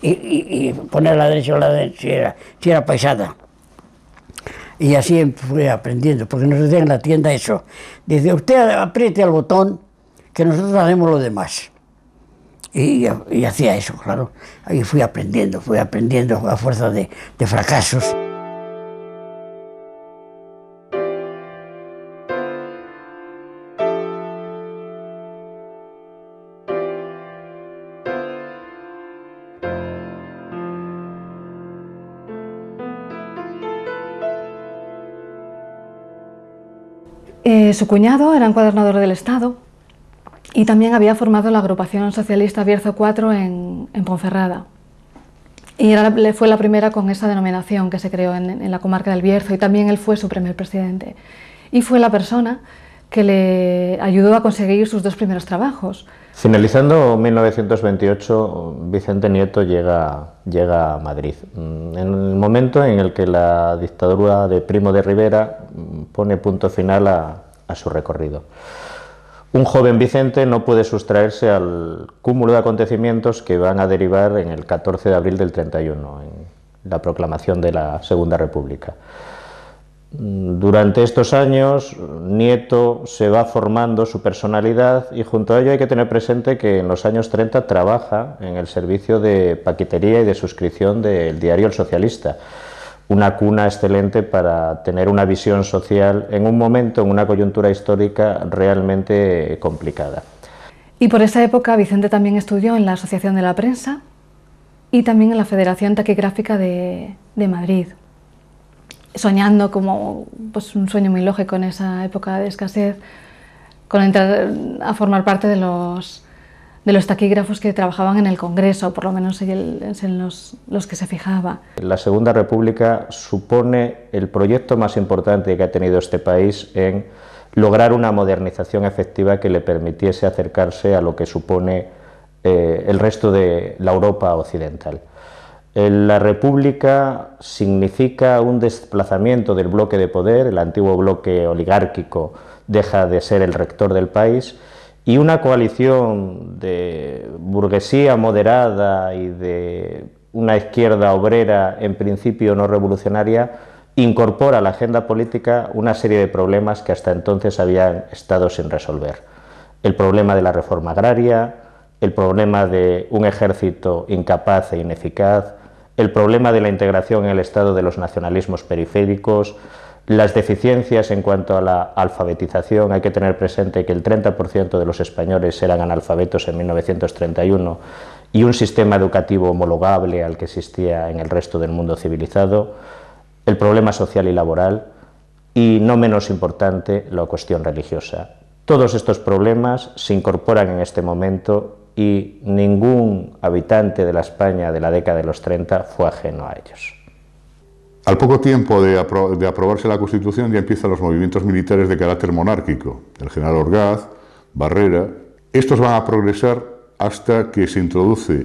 y poner a la derecha o a la derecha si era paisada. Y así fui aprendiendo, porque nos decían en la tienda eso. Dice, usted apriete al botón que nosotros haremos lo demás. Y hacía eso, claro. Ahí fui aprendiendo a fuerza de fracasos. Su cuñado era encuadernador del Estado y también había formado la agrupación socialista Bierzo IV en Ponferrada. Y fue la primera con esa denominación que se creó en la comarca del Bierzo, y también él fue su primer presidente. Y fue la persona que le ayudó a conseguir sus dos primeros trabajos. Finalizando 1928, Vicente Nieto llega a Madrid, en el momento en el que la dictadura de Primo de Rivera pone punto final a su recorrido. Un joven Vicente no puede sustraerse al cúmulo de acontecimientos que van a derivar en el 14 de abril del 31, en la proclamación de la Segunda República. Durante estos años, Nieto se va formando su personalidad, y junto a ello hay que tener presente que en los años 30 trabaja en el servicio de paquetería y de suscripción del diario El Socialista, una cuna excelente para tener una visión social en un momento, en una coyuntura histórica realmente complicada. Y por esa época Vicente también estudió en la Asociación de la Prensa y también en la Federación Taquigráfica de Madrid, soñando como pues, un sueño muy lógico en esa época de escasez, con entrar a formar parte de los taquígrafos que trabajaban en el Congreso, por lo menos en los que se fijaba. La Segunda República supone el proyecto más importante que ha tenido este país en lograr una modernización efectiva que le permitiese acercarse a lo que supone el resto de la Europa occidental. La República significa un desplazamiento del bloque de poder, el antiguo bloque oligárquico deja de ser el rector del país, y una coalición de burguesía moderada y de una izquierda obrera, en principio no revolucionaria, incorpora a la agenda política una serie de problemas que hasta entonces habían estado sin resolver. El problema de la reforma agraria, el problema de un ejército incapaz e ineficaz, el problema de la integración en el Estado de los nacionalismos periféricos, las deficiencias en cuanto a la alfabetización. Hay que tener presente que el 30% de los españoles eran analfabetos en 1931 y un sistema educativo homologable al que existía en el resto del mundo civilizado, el problema social y laboral y, no menos importante, la cuestión religiosa. Todos estos problemas se incorporan en este momento y ningún habitante de la España de la década de los 30 fue ajeno a ellos. Al poco tiempo de aprobarse la Constitución ya empiezan los movimientos militares de carácter monárquico, el general Orgaz, Barrera. Estos van a progresar hasta que se introduce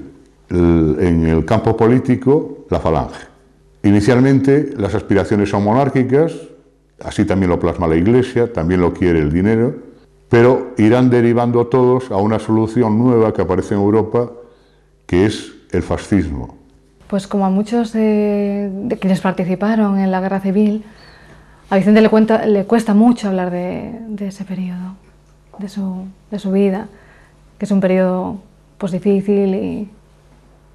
en el campo político la Falange. Inicialmente las aspiraciones son monárquicas, así también lo plasma la Iglesia, también lo quiere el dinero, pero irán derivando todos a una solución nueva que aparece en Europa, que es el fascismo. Pues como a muchos de quienes participaron en la Guerra Civil, a Vicente le cuesta mucho hablar de ese periodo, de su vida, que es un periodo pues, difícil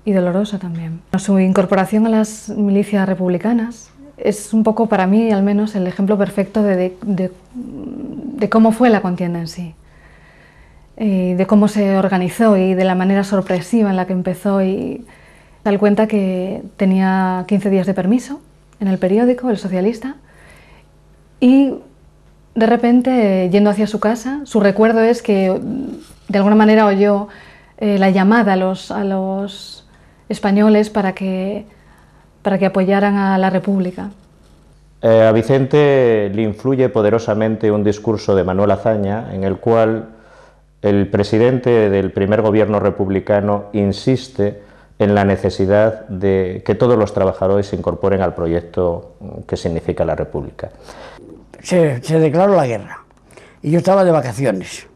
y doloroso también. Su incorporación a las milicias republicanas es un poco, para mí al menos, el ejemplo perfecto de cómo fue la contienda en sí, de cómo se organizó y de la manera sorpresiva en la que empezó. Y tal cuenta que tenía 15 días de permiso en el periódico El Socialista y de repente, yendo hacia su casa, su recuerdo es que de alguna manera oyó la llamada a los españoles para que apoyaran a la República. A Vicente le influye poderosamente un discurso de Manuel Azaña en el cual el presidente del primer gobierno republicano insiste en la necesidad de que todos los trabajadores se incorporen al proyecto que significa la República. Se declaró la guerra y yo estaba de vacaciones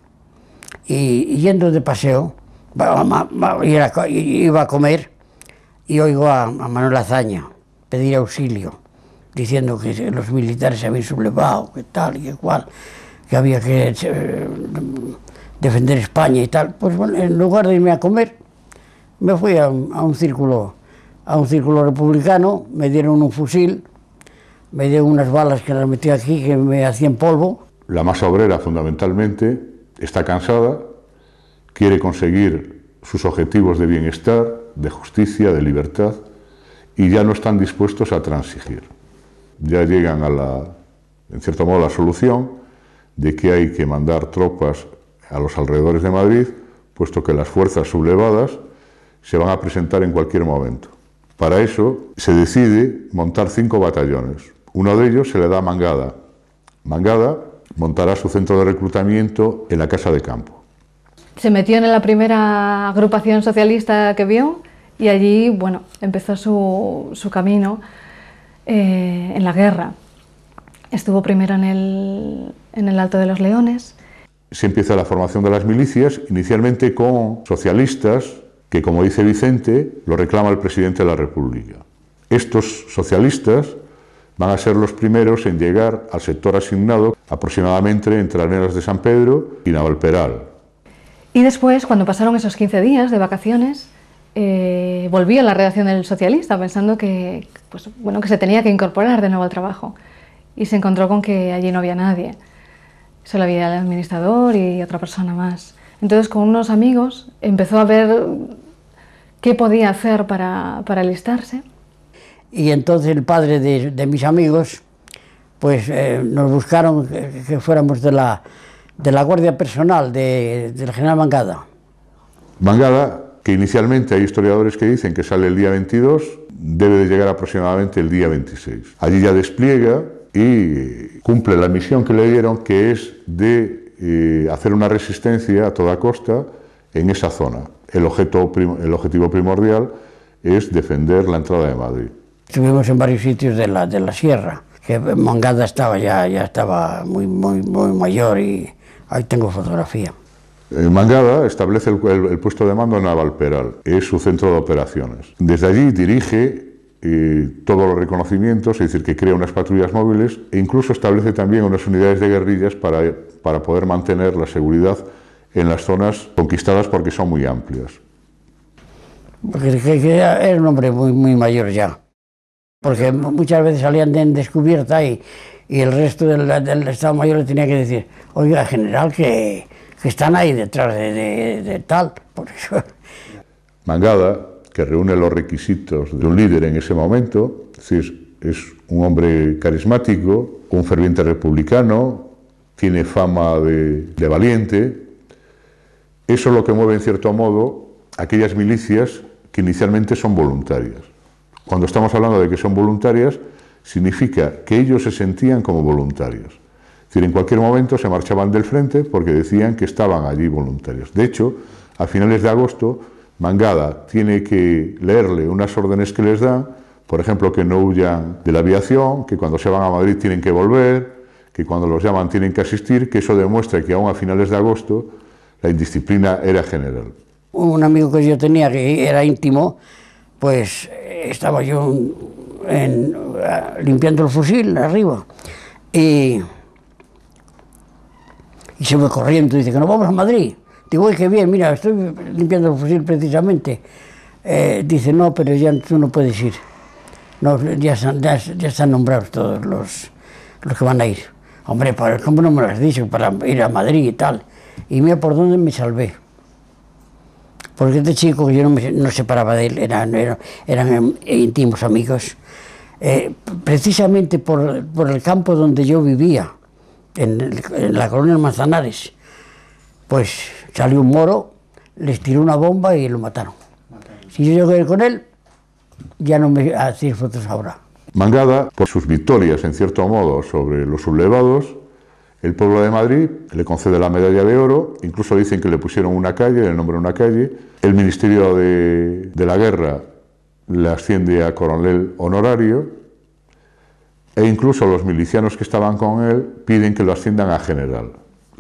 y yendo de paseo iba a comer y oigo a Manuel Azaña pedir auxilio, diciendo que los militares se habían sublevado, que tal y que cual, que había que defender España y tal. Pues bueno, en lugar de irme a comer, me fui a un círculo republicano, me dieron un fusil, me dieron unas balas que las metí aquí, que me hacían polvo. La masa obrera, fundamentalmente, está cansada, quiere conseguir sus objetivos de bienestar, de justicia, de libertad, y ya no están dispuestos a transigir. Ya llegan en cierto modo, la solución de que hay que mandar tropas a los alrededores de Madrid, puesto que las fuerzas sublevadas se van a presentar en cualquier momento. Para eso se decide montar 5 batallones. Uno de ellos se le da a Mangada. Mangada montará su centro de reclutamiento en la Casa de Campo. Se metió en la primera agrupación socialista que vio y allí, bueno, empezó su camino en la guerra. Estuvo primero en el Alto de los Leones. Se empieza la formación de las milicias, inicialmente con socialistas, que, como dice Vicente, lo reclama el presidente de la República. Estos socialistas van a ser los primeros en llegar al sector asignado, aproximadamente entre Almenas de San Pedro y Navalperal. Y después, cuando pasaron esos 15 días de vacaciones, volví a la redacción del Socialista, pensando que se tenía que incorporar de nuevo al trabajo. Y se encontró con que allí no había nadie. Solo había el administrador y otra persona más. Entonces, con unos amigos, empezó a ver qué podía hacer para alistarse. Y entonces el padre de mis amigos, pues nos buscaron que fuéramos de la guardia personal del general Mangada. Mangada, que inicialmente hay historiadores que dicen que sale el día 22, debe de llegar aproximadamente el día 26. Allí ya despliega y cumple la misión que le dieron, que es de hacer una resistencia a toda costa en esa zona. El objetivo primordial es defender la entrada de Madrid. Estuvimos en varios sitios de la sierra, que Mangada ya estaba muy mayor, y ahí tengo fotografía. Mangada establece el puesto de mando en Navalperal, es su centro de operaciones. Desde allí dirige todos los reconocimientos, es decir, que crea unas patrullas móviles e incluso establece también unas unidades de guerrillas para poder mantener la seguridad en las zonas conquistadas, porque son muy amplias. Porque era un hombre muy mayor ya, porque muchas veces salían en descubierta y el resto del Estado Mayor le tenía que decir: oiga, general, que están ahí detrás de tal. Por eso. Mangada, que reúne los requisitos de un líder en ese momento, es decir, es un hombre carismático, un ferviente republicano, tiene fama de valiente. Eso es lo que mueve, en cierto modo, aquellas milicias que inicialmente son voluntarias. Cuando estamos hablando de que son voluntarias, significa que ellos se sentían como voluntarios. Es decir, en cualquier momento se marchaban del frente porque decían que estaban allí voluntarios. De hecho, a finales de agosto, Mangada tiene que leerle unas órdenes que les dan, por ejemplo, que no huyan de la aviación, que cuando se van a Madrid tienen que volver, que cuando los llaman tienen que asistir, que eso demuestra que aún a finales de agosto la indisciplina era general. Un amigo que yo tenía, que era íntimo, pues estaba yo limpiando el fusil arriba y se fue corriendo y dice que nos vamos a Madrid. Digo: uy, qué bien, mira, estoy limpiando el fusil precisamente. Dice: no, pero ya tú no puedes ir. No, ya están nombrados todos los que van a ir. Hombre, ¿cómo no me lo has dicho? Para ir a Madrid y tal. Y mira por dónde me salvé. Porque este chico, que yo no separaba de él, eran íntimos amigos, precisamente por el campo donde yo vivía, en la colonia Manzanares, pues salió un moro, les tiró una bomba y lo mataron. Si yo llegué con él, ya no me hacía fotos ahora. Mangada, por sus victorias, en cierto modo, sobre los sublevados, el pueblo de Madrid le concede la medalla de oro, incluso dicen que le pusieron una calle, el nombre de una calle. El Ministerio de la Guerra le asciende a coronel honorario, e incluso los milicianos que estaban con él piden que lo asciendan a general.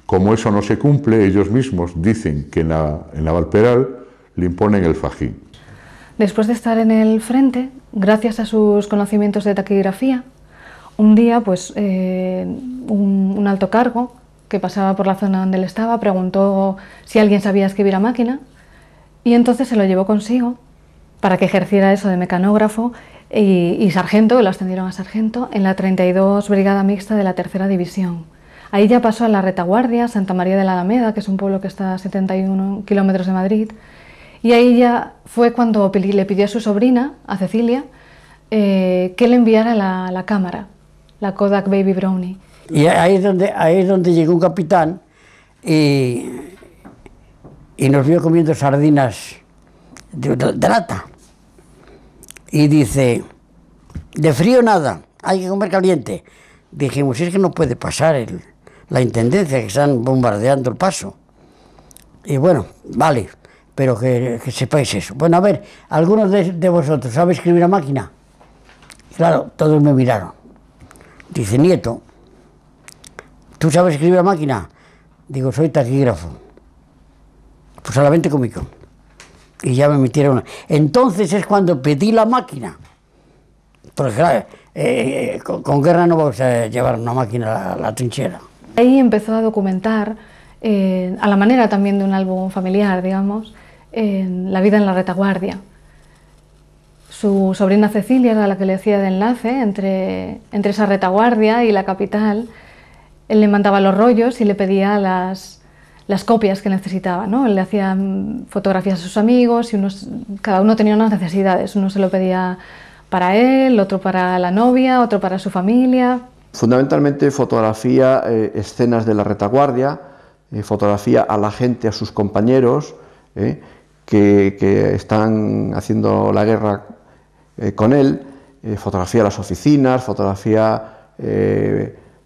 Como eso no se cumple, ellos mismos dicen que en Navalperal le imponen el fajín. Después de estar en el frente, gracias a sus conocimientos de taquigrafía, un día pues, un alto cargo que pasaba por la zona donde él estaba preguntó si alguien sabía escribir a máquina y entonces se lo llevó consigo para que ejerciera eso de mecanógrafo y sargento, lo ascendieron a sargento, en la 32 Brigada Mixta de la Tercera División. Ahí ya pasó a la retaguardia, Santa María de la Alameda, que es un pueblo que está a 71 kilómetros de Madrid, y ahí ya fue cuando le pidió a su sobrina, a Cecilia, que le enviara la cámara, la Kodak Baby Brownie. Y ahí es donde llegó un capitán y nos vio comiendo sardinas de lata. Y dice, de frío nada, hay que comer caliente. Dijimos, es que no puede pasar la intendencia, que están bombardeando el paso. Y bueno, vale, pero que sepáis eso. Bueno, a ver, ¿algunos de vosotros sabe escribir a máquina? Claro, todos me miraron. Dice, nieto, ¿tú sabes escribir a máquina? Digo, soy taquígrafo. Pues solamente conmigo. Y ya me metieron. Entonces es cuando pedí la máquina. Porque claro, con guerra no vamos a llevar una máquina a la trinchera. Ahí empezó a documentar, a la manera también de un álbum familiar, digamos, la vida en la retaguardia. Su sobrina Cecilia era la que le hacía de enlace entre esa retaguardia y la capital. Él le mandaba los rollos y le pedía las copias que necesitaba, ¿no? Él le hacía fotografías a sus amigos y cada uno tenía unas necesidades. Uno se lo pedía para él, otro para la novia, otro para su familia. Fundamentalmente fotografía escenas de la retaguardia, fotografía a la gente, a sus compañeros que están haciendo la guerra con él, fotografía las oficinas, fotografía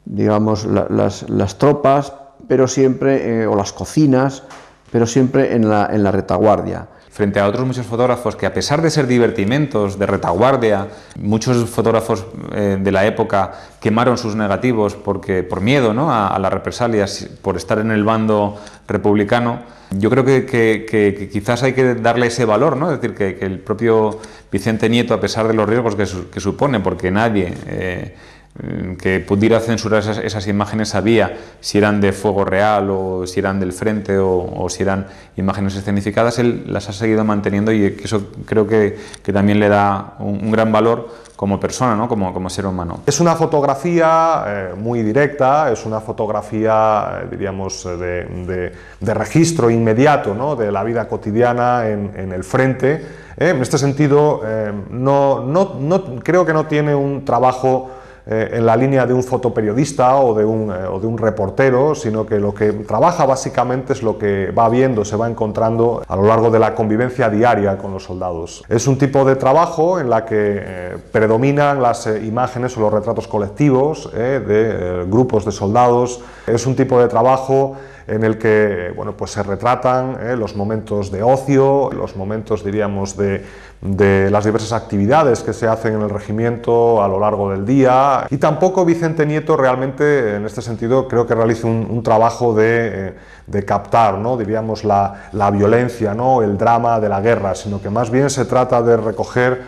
digamos las tropas, pero siempre, o las cocinas, pero siempre en la retaguardia. Frente a otros muchos fotógrafos que, a pesar de ser divertimentos, de retaguardia, muchos fotógrafos de la época quemaron sus negativos por miedo, ¿no?, a las represalias, por estar en el bando republicano. Yo creo que quizás hay que darle ese valor, ¿no? Es decir, que el propio Vicente Nieto, a pesar de los riesgos que supone, porque nadie que pudiera censurar esas imágenes sabía si eran de fuego real o si eran del frente o si eran imágenes escenificadas, él las ha seguido manteniendo y eso creo que también le da un gran valor como persona, ¿no?, como ser humano. Es una fotografía muy directa, es una fotografía, diríamos, de registro inmediato, ¿no?, de la vida cotidiana en el frente. En este sentido, creo que no tiene un trabajo en la línea de un fotoperiodista o de un reportero, sino que lo que trabaja básicamente es lo que va viendo, se va encontrando a lo largo de la convivencia diaria con los soldados. Es un tipo de trabajo en la que predominan las imágenes o los retratos colectivos de grupos de soldados. Es un tipo de trabajo en el que, bueno, pues se retratan los momentos de ocio, los momentos, diríamos, de las diversas actividades que se hacen en el regimiento a lo largo del día. Y tampoco Vicente Nieto realmente, en este sentido, creo que realiza un trabajo de captar, ¿no?, diríamos, la violencia, ¿no?, el drama de la guerra, sino que más bien se trata de recoger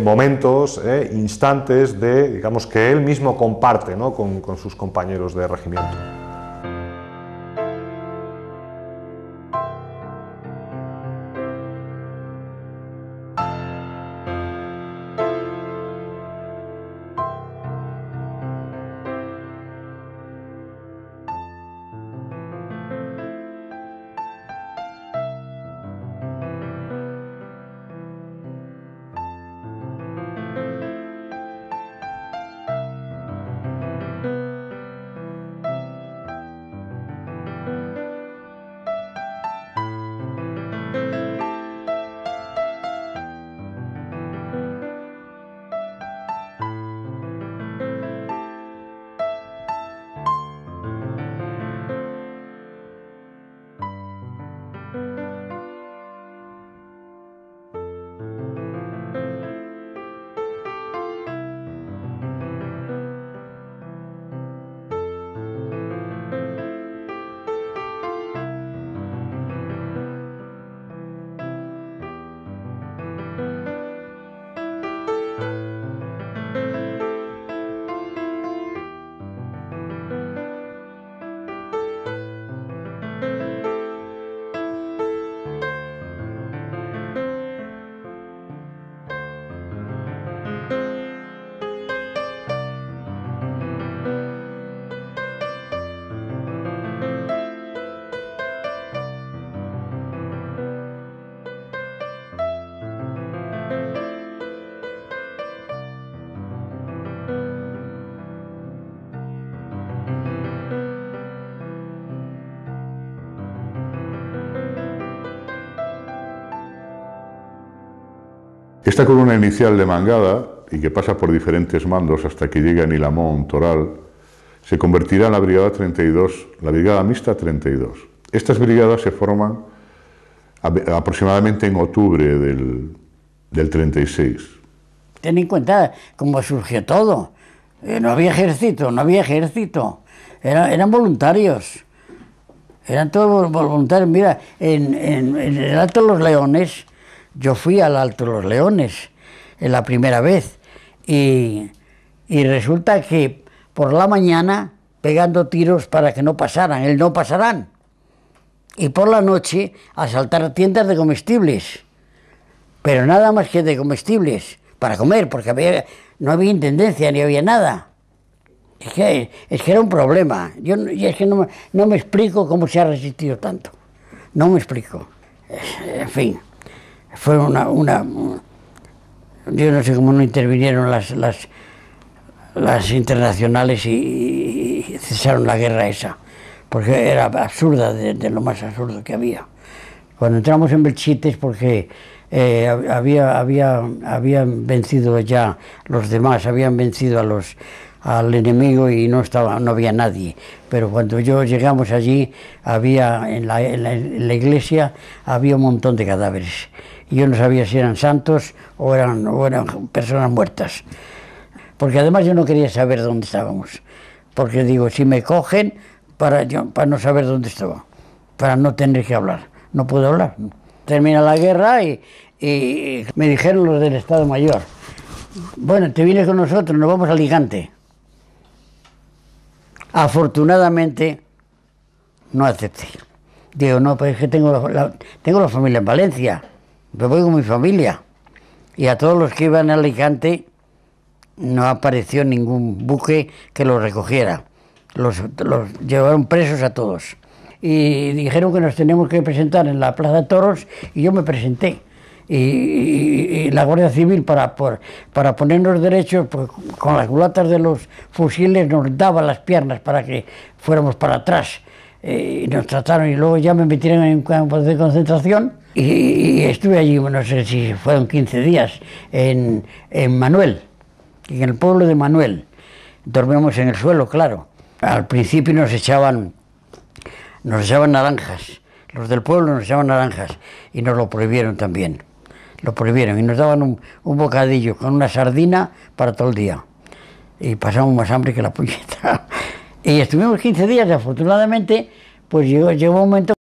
momentos, instantes digamos, que él mismo comparte, ¿no?, con sus compañeros de regimiento. Esta columna inicial de Mangada, y que pasa por diferentes mandos hasta que llega a Nilamón, Toral, se convertirá en la Brigada 32, la Brigada Mixta 32. Estas brigadas se forman aproximadamente en octubre del 36. Ten en cuenta cómo surgió todo. No había ejército, eran voluntarios. Eran todos voluntarios. Mira, en el Alto de los Leones, yo fui al Alto de los Leones en la primera vez y resulta que por la mañana pegando tiros para que no pasaran, el no pasarán, y por la noche asaltar tiendas de comestibles, pero nada más que de comestibles, para comer, porque no había intendencia ni había nada. Es que era un problema. Es que no me explico cómo se ha resistido tanto. No me explico. En fin, fue yo no sé cómo no intervinieron las internacionales y cesaron la guerra esa, porque era absurda, de lo más absurdo que había. Cuando entramos en Belchite es porque habían vencido ya los demás, habían vencido al enemigo y no había nadie. Pero cuando llegamos allí, en la iglesia había un montón de cadáveres. Y yo no sabía si eran santos o eran personas muertas. Porque además yo no quería saber dónde estábamos. Porque digo, si me cogen, para no saber dónde estaba, para no tener que hablar. No puedo hablar. Termina la guerra y me dijeron los del Estado Mayor, bueno, te vienes con nosotros, nos vamos a Alicante. Afortunadamente no acepté. Digo, no, pues es que tengo la familia en Valencia, me voy con mi familia. Y a todos los que iban a Alicante no apareció ningún buque que los recogiera. Los llevaron presos a todos. Y dijeron que nos teníamos que presentar en la Plaza de Toros y yo me presenté. Y la Guardia Civil, para ponernos derechos, pues, con las culatas de los fusiles nos daba las piernas para que fuéramos para atrás. Y nos trataron y luego ya me metieron en un campo de concentración y estuve allí, no sé si fueron 15 días, en Manuel, en el pueblo de Manuel. Dormíamos en el suelo, claro. Al principio nos echaban naranjas, los del pueblo nos echaban naranjas y nos lo prohibieron también. Lo prohibieron y nos daban un bocadillo con una sardina para todo el día. Y pasamos más hambre que la puñeta. Y estuvimos 15 días y afortunadamente pues llegó un momento